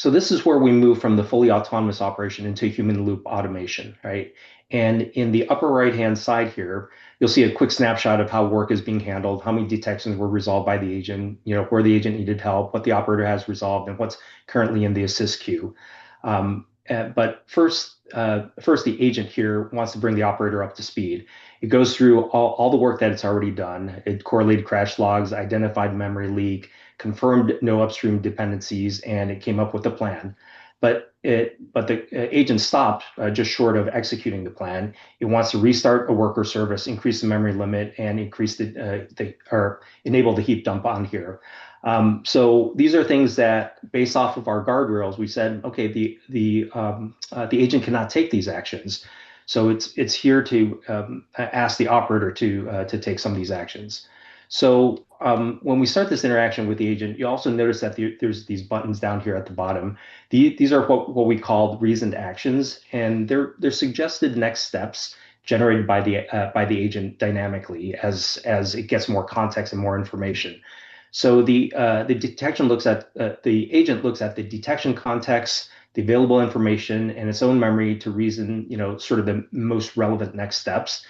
this is where we move from the fully autonomous operation into human loop automation, right? And in the upper right-hand side here, you'll see a quick snapshot of how work is being handled, how many detections were resolved by the agent, where the agent needed help, what the operator has resolved, and what's currently in the assist queue. But first, the agent here wants to bring the operator up to speed. It goes through all the work that it's already done. It correlated crash logs, identified memory leak, confirmed no upstream dependencies, and it came up with a plan. But the agent stopped just short of executing the plan. It wants to restart a worker service, increase the memory limit, and increase or enable the heap dump on here. So these are things that, based off of our guardrails, we said, okay, the agent cannot take these actions. So it's here to ask the operator to take some of these actions. So when we start this interaction with the agent, you also notice that there's these buttons down here at the bottom. These are what we call reasoned actions, and they're suggested next steps generated by the agent dynamically as it gets more context and more information. So the agent looks at the detection context, the available information, and its own memory to reason, sort of the most relevant next steps.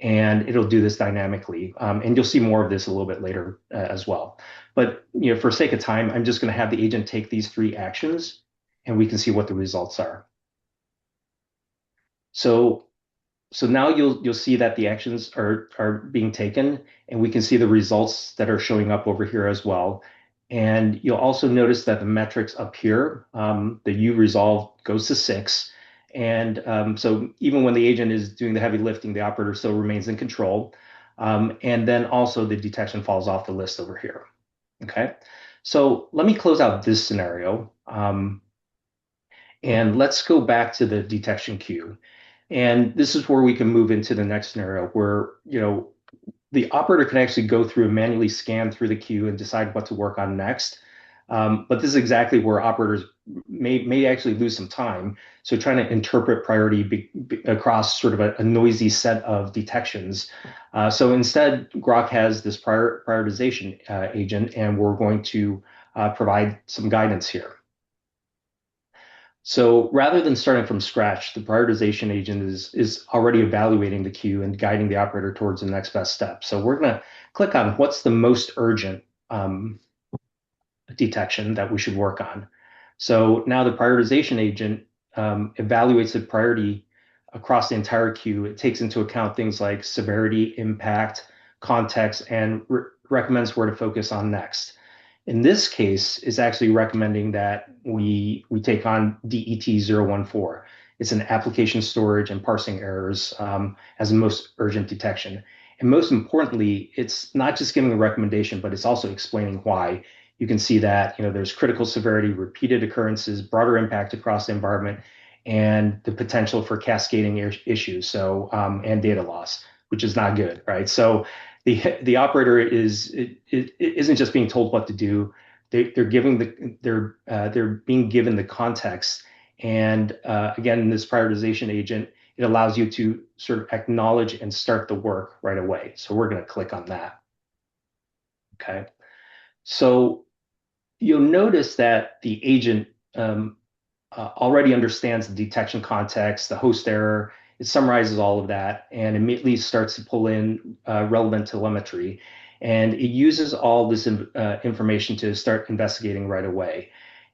And it'll do this dynamically. And you'll see more of this a little bit later as well. But for sake of time, I'm just going to have the agent take these 3 actions, and we can see what the results are. So now you'll see that the actions are being taken, and we can see the results that are showing up over here as well. And you'll also notice that the metrics up here, the U resolve goes to 6. And so even when the agent is doing the heavy lifting, the operator still remains in control. And then also the detection falls off the list over here. Okay, so let me close out this scenario. And let's go back to the detection queue. And this is where we can move into the next scenario where, the operator can actually go through and manually scan through the queue and decide what to work on next. But this is exactly where operators may actually lose some time. So trying to interpret priority across sort of a noisy set of detections. So instead, Grok has this prioritization agent, and we're going to provide some guidance here. So rather than starting from scratch, the prioritization agent is already evaluating the queue and guiding the operator towards the next best step. So we're going to click on what's the most urgent detection that we should work on. So now the prioritization agent evaluates the priority across the entire queue. It takes into account things like severity, impact, context, and recommends where to focus on next. In this case, it's actually recommending that we take on DET014. It's an application storage and parsing errors as the most urgent detection. And most importantly, it's not just giving a recommendation, but it's also explaining why. You can see that there's critical severity, repeated occurrences, broader impact across the environment, and the potential for cascading issues. So and data loss, which is not good, right? So the operator isn't just being told what to do. They're being given the context. And again, in this prioritization agent, it allows you to sort of acknowledge and start the work right away. So we're going to click on that. Okay. So you'll notice that the agent already understands the detection context, the host error. It summarizes all of that and immediately starts to pull in relevant telemetry. And it uses all this information to start investigating right away.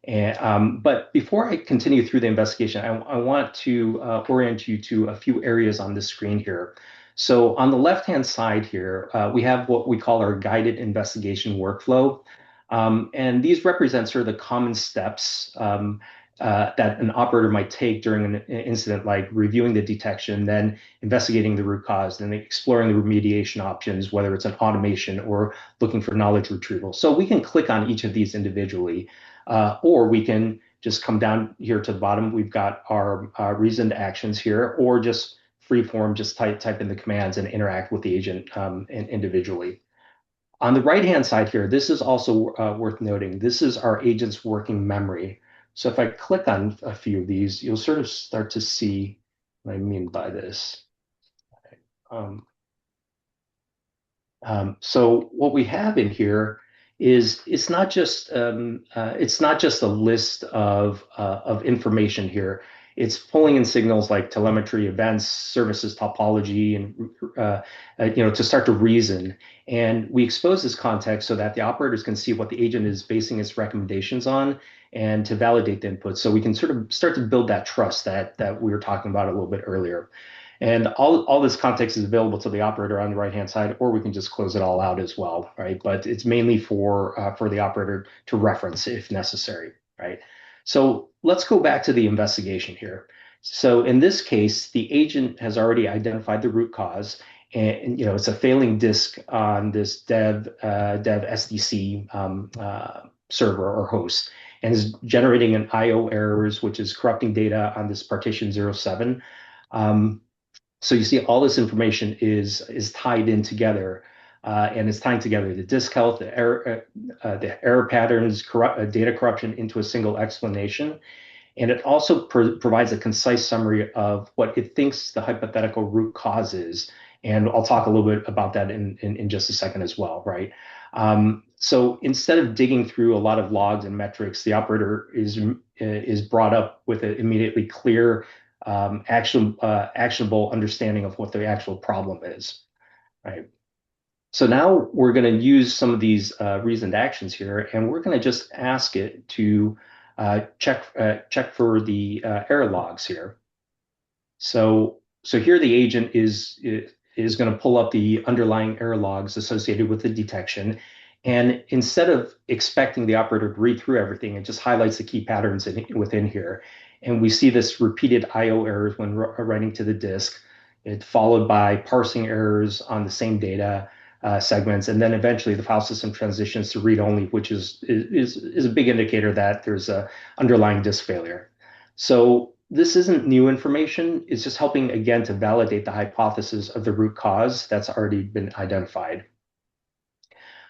And, but before I continue through the investigation, I want to orient you to a few areas on this screen here. So on the left-hand side here, we have what we call our guided investigation workflow. And these represent sort of the common steps that an operator might take during an incident, like reviewing the detection, then investigating the root cause, then exploring the remediation options, whether it's an automation or looking for knowledge retrieval. So we can click on each of these individually, or we can just come down here to the bottom. We've got our reasoned actions here, or just free form, just type in the commands and interact with the agent individually. On the right-hand side here, this is also worth noting. This is our agent's working memory. So if I click on a few of these, you'll sort of start to see what I mean by this. Um, so what we have in here is it's not just a list of information here. It's pulling in signals like telemetry, events, services topology, and to start to reason. And we expose this context so that the operators can see what the agent is basing its recommendations on, and to validate the input. So we can sort of start to build that trust that we were talking about a little bit earlier. And all this context is available to the operator on the right-hand side, or we can just close it all out as well, right? But it's mainly for the operator to reference if necessary, right? So let's go back to the investigation here. So in this case, the agent has already identified the root cause, and it's a failing disk on this dev SDC server or host, and is generating an IO errors, which is corrupting data on this partition 07. So you see all this information is tied in together, and it's tying together the disk health, the error patterns, data corruption into a single explanation. And it also provides a concise summary of what it thinks the hypothetical root cause is. And I'll talk a little bit about that in just a second as well, right? So instead of digging through a lot of logs and metrics, the operator is brought up with an immediately clear actionable understanding of what the actual problem is, right? So now we're going to use some of these reasoned actions here, and we're going to just ask it to check for the error logs here. So here the agent is going to pull up the underlying error logs associated with the detection. And instead of expecting the operator to read through everything, it just highlights the key patterns within here. And we see this repeated IO errors when writing to the disk. It's followed by parsing errors on the same data segments, and then eventually the file system transitions to read-only, which is a big indicator that there's a underlying disk failure. So this isn't new information. It's just helping, again, to validate the hypothesis of the root cause that's already been identified.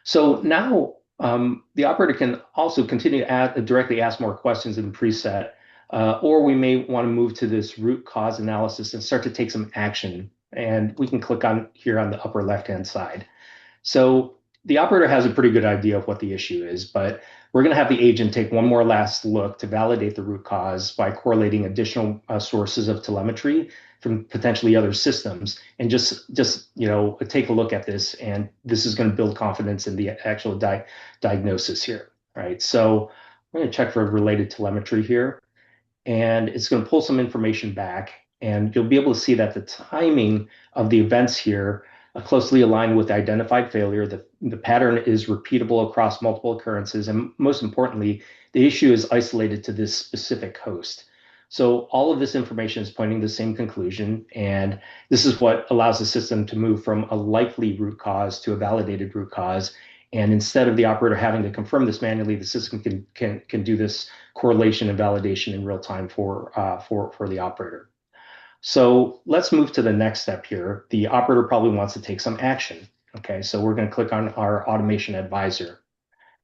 So now the operator can also continue to directly ask more questions in the preset, or we may want to move to this root cause analysis and start to take some action. And we can click on here on the upper left-hand side. So the operator has a pretty good idea of what the issue is, but we're going to have the agent take one more last look to validate the root cause by correlating additional sources of telemetry from potentially other systems, and just take a look at this, and this is going to build confidence in the actual diagnosis here, right? So I'm going to check for related telemetry here, and it's going to pull some information back, and you'll be able to see that the timing of the events here closely aligned with the identified failure. The pattern is repeatable across multiple occurrences, and most importantly, the issue is isolated to this specific host. So all of this information is pointing to the same conclusion, and this is what allows the system to move from a likely root cause to a validated root cause. And instead of the operator having to confirm this manually, the system can do this correlation and validation in real time for the operator. So let's move to the next step here. The operator probably wants to take some action. Okay, so we're going to click on our automation advisor.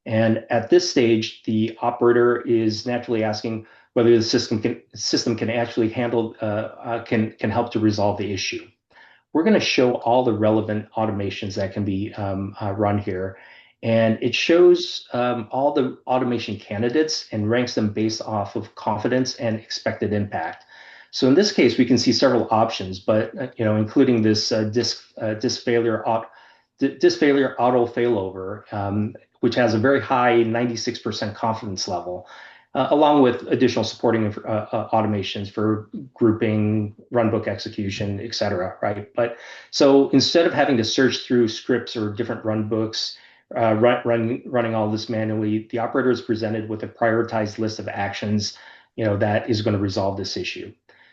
And at this stage, the operator is naturally asking whether the system can actually handle, can help to resolve the issue. We're going to show all the relevant automations that can be run here. And it shows all the automation candidates and ranks them based off of confidence and expected impact. So in this case, we can see several options, but including this disk failure auto failover, which has a very high 96% confidence level, along with additional supporting automations for grouping, runbook execution, et cetera, right? But so instead of having to search through scripts or different runbooks, running all this manually, the operator is presented with a prioritized list of actions, that is going to resolve this issue.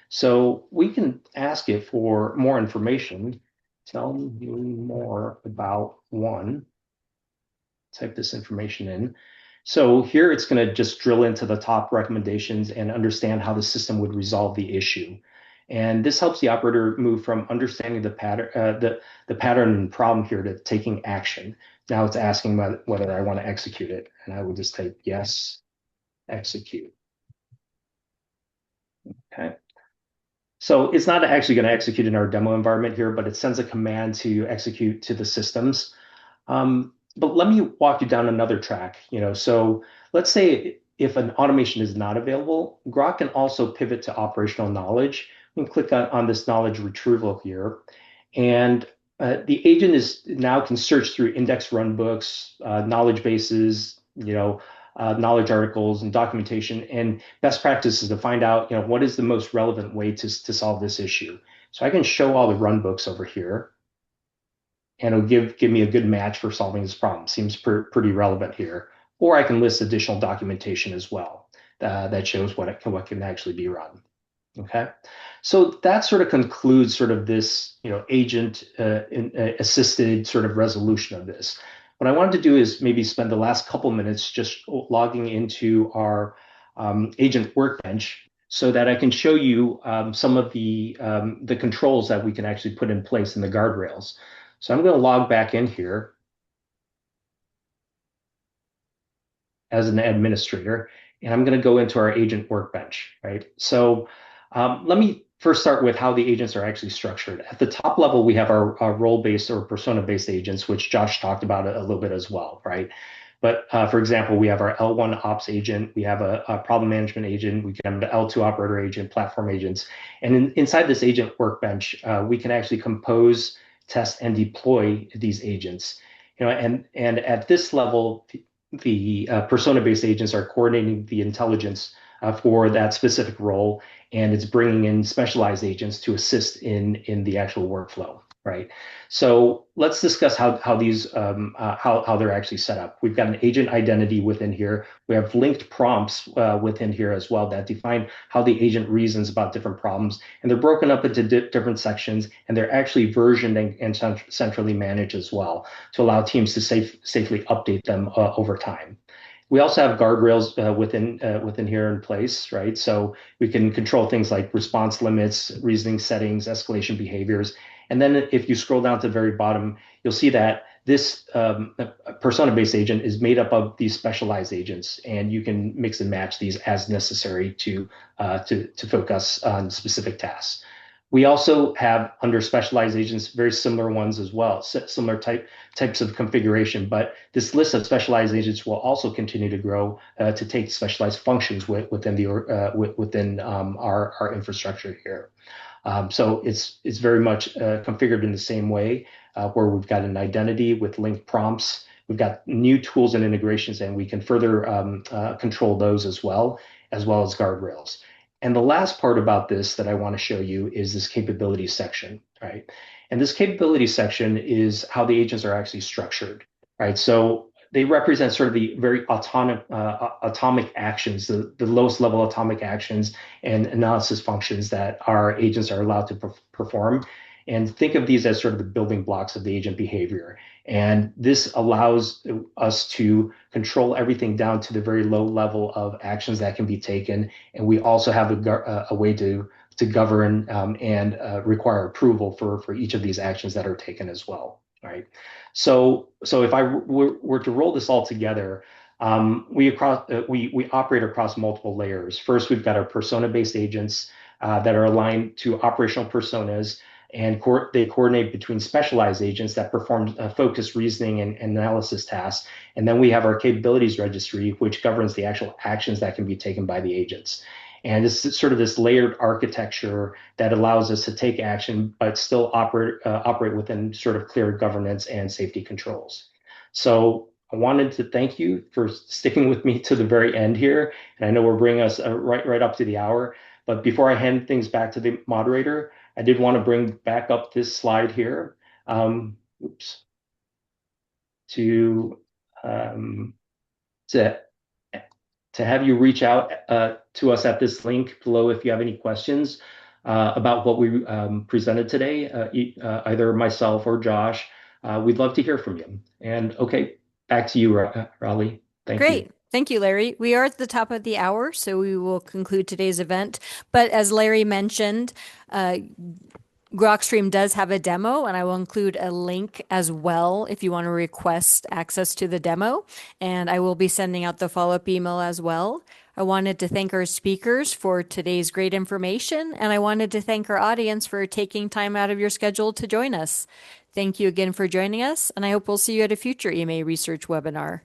So we can ask it for more information. Tell me more about one. Type this information in. So here it's going to just drill into the top recommendations and understand how the system would resolve the issue. And this helps the operator move from understanding the pattern, the pattern and problem here to taking action. Now it's asking whether I want to execute it. And I would just type yes, execute. Okay. So it's not actually going to execute in our demo environment here, but it sends a command to execute to the systems. But let me walk you down another track. So let's say if an automation is not available, Grok can also pivot to operational knowledge. We can click on this knowledge retrieval here, and the agent is now can search through index runbooks, knowledge bases, knowledge articles and documentation and best practices to find out, what is the most relevant way to solve this issue. So I can show all the runbooks over here, and it'll give me a good match for solving this problem. Seems pretty relevant here. Or I can list additional documentation as well that shows what can actually be run. Okay, so that sort of concludes sort of this, agent assisted sort of resolution of this. What I wanted to do is maybe spend the last couple minutes just logging into our agent workbench so that I can show you some of the controls that we can actually put in place in the guardrails. So I'm going to log back in here as an administrator, and I'm going to go into our agent workbench, right? So let me first start with how the agents are actually structured. At the top level, we have our role-based or persona-based agents, which Josh talked about a little bit as well, right? But for example, we have our L1 ops agent, we have a problem management agent, we can have an L2 operator agent, platform agents. And inside this agent workbench, we can actually compose, test, and deploy these agents. And at this level, the persona-based agents are coordinating the intelligence for that specific role, and it's bringing in specialized agents to assist in the actual workflow, right? So let's discuss how these how they're actually set up. We've got an agent identity within here. We have linked prompts within here as well that define how the agent reasons about different problems, and they're broken up into different sections, and they're actually versioned and centrally managed as well to allow teams to safely update them over time. We also have guardrails within here in place, right? So we can control things like response limits, reasoning settings, escalation behaviors. And then if you scroll down to the very bottom, you'll see that this persona-based agent is made up of these specialized agents, and you can mix and match these as necessary to focus on specific tasks. We also have under specialized agents very similar ones as well, similar types of configuration. But this list of specialized agents will also continue to grow to take specialized functions within our infrastructure here. So it's very much configured in the same way, where we've got an identity with linked prompts. We've got new tools and integrations, and we can further control those as well as guardrails. And the last part about this that I want to show you is this capability section, right? And this capability section is how the agents are actually structured, right? So they represent sort of the very atomic actions, the lowest level atomic actions and analysis functions that our agents are allowed to perform. And think of these as sort of the building blocks of the agent behavior. And this allows us to control everything down to the very low level of actions that can be taken. And we also have a way to govern and require approval for each of these actions that are taken as well. Right. So if I were to roll this all together, we operate across multiple layers. First, we've got our persona-based agents that are aligned to operational personas, and they coordinate between specialized agents that perform focused reasoning and analysis tasks. And then we have our capabilities registry, which governs the actual actions that can be taken by the agents. And it's sort of this layered architecture that allows us to take action, but still operate within sort of clear governance and safety controls. So I wanted to thank you for sticking with me to the very end here. And I know we're bringing us right up to the hour. But before I hand things back to the moderator, I did want to bring back up this slide here. Oops. To have you reach out to us at this link below if you have any questions about what we presented today, either myself or Josh. We'd love to hear from you. And okay, back to you, Raleigh. Thank you. Great. Thank you, Larry. We are at the top of the hour, so we will conclude today's event. But as Larry mentioned, Grokstream does have a demo, and I will include a link as well if you want to request access to the demo. And I will be sending out the follow-up email as well. I wanted to thank our speakers for today's great information, and I wanted to thank our audience for taking time out of your schedule to join us. Thank you again for joining us, and I hope we'll see you at a future EMA Research webinar.